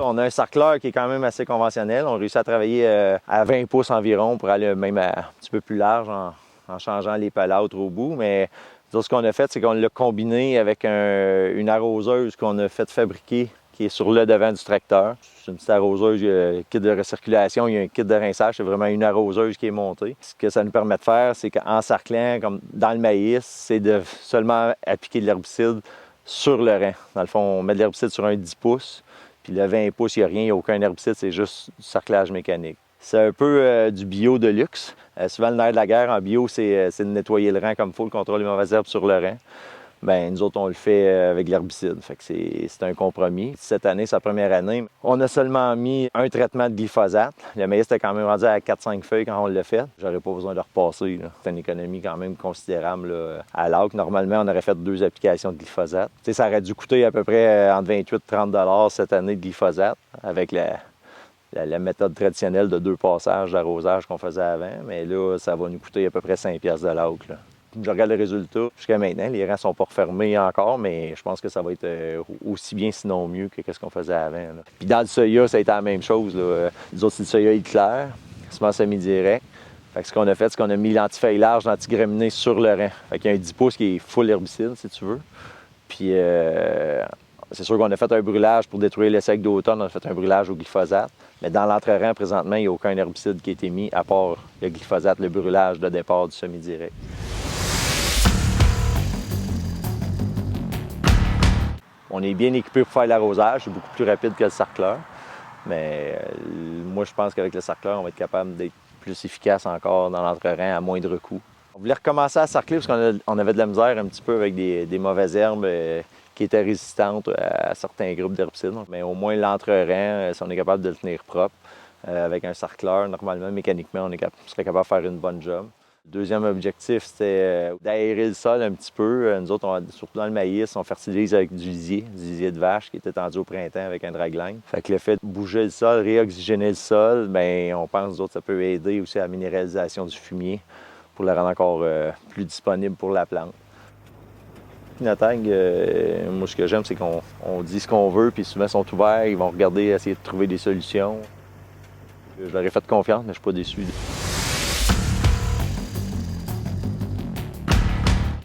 On a un sarcleur qui est quand même assez conventionnel. On réussit à travailler à 20 pouces environ pour aller même un petit peu plus large en changeant les pelâtres au bout. Mais ce qu'on a fait, c'est qu'on l'a combiné avec une arroseuse qu'on a fait fabriquer qui est sur le devant du tracteur. C'est une petite arroseuse, il y a un kit de recirculation, il y a un kit de rinçage, c'est vraiment une arroseuse qui est montée. Ce que ça nous permet de faire, c'est qu'en sarclant, comme dans le maïs, c'est de seulement appliquer de l'herbicide sur le rang. Dans le fond, on met de l'herbicide sur un 10 pouces, puis le 20 pouces, il n'y a rien, il n'y a aucun herbicide, c'est juste du sarclage mécanique. C'est un peu du bio de luxe. Souvent, le nerf de la guerre en bio, c'est de nettoyer le rang comme il faut, le contrôle des mauvaises herbes sur le rang. Bien, nous autres, on le fait avec l'herbicide. Fait que c'est un compromis. Cette année, sa première année, on a seulement mis un traitement de glyphosate. Le maïs était quand même rendu à 4-5 feuilles quand on l'a fait. J'aurais pas besoin de le repasser. C'est une économie quand même considérable là, à l'acre. Normalement, on aurait fait 2 applications de glyphosate. T'sais, ça aurait dû coûter à peu près entre 28 et 30 $ cette année de glyphosate avec la méthode traditionnelle de 2 passages d'arrosage qu'on faisait avant. Mais là, ça va nous coûter à peu près 5$ de l'acre. Je regarde les résultats. Jusqu'à maintenant, les rangs sont pas refermés encore, mais je pense que ça va être aussi bien, sinon mieux, que ce qu'on faisait avant. Là. Puis dans le soya, ça a été la même chose. Là. Nous autres, c'est le soya éclair, semence semi-direct. Fait que ce qu'on a fait, c'est qu'on a mis l'antifeuille large, l'antigraminé sur le rang. Fait qu'il y a un 10 pouces qui est full herbicide, si tu veux. Puis c'est sûr qu'on a fait un brûlage pour détruire les secs d'automne. On a fait un brûlage au glyphosate. Mais dans l'entre-rang, présentement, il n'y a aucun herbicide qui a été mis, à part le glyphosate, le brûlage de départ du semi-direct. On est bien équipé pour faire l'arrosage, c'est beaucoup plus rapide que le sarcleur. Mais moi, je pense qu'avec le sarcleur, on va être capable d'être plus efficace encore dans l'entre-rang à moindre coût. On voulait recommencer à sarcler parce qu'on avait de la misère un petit peu avec des mauvaises herbes qui étaient résistantes à certains groupes d'herbicides. Mais au moins, l'entre-rang, si on est capable de le tenir propre, avec un sarcleur, normalement, mécaniquement, on serait capable de faire une bonne job. Le deuxième objectif, c'était d'aérer le sol un petit peu. Nous autres, surtout dans le maïs, on fertilise avec du lisier de vache qui est étendu au printemps avec un dragline. Fait que le fait de bouger le sol, réoxygéner le sol, bien, on pense, nous autres, ça peut aider aussi à la minéralisation du fumier pour le rendre encore plus disponible pour la plante. Pinatag, moi, ce que j'aime, c'est qu'on dit ce qu'on veut, puis souvent, ils sont ouverts, ils vont regarder, essayer de trouver des solutions. Je leur ai fait confiance, mais je ne suis pas déçu.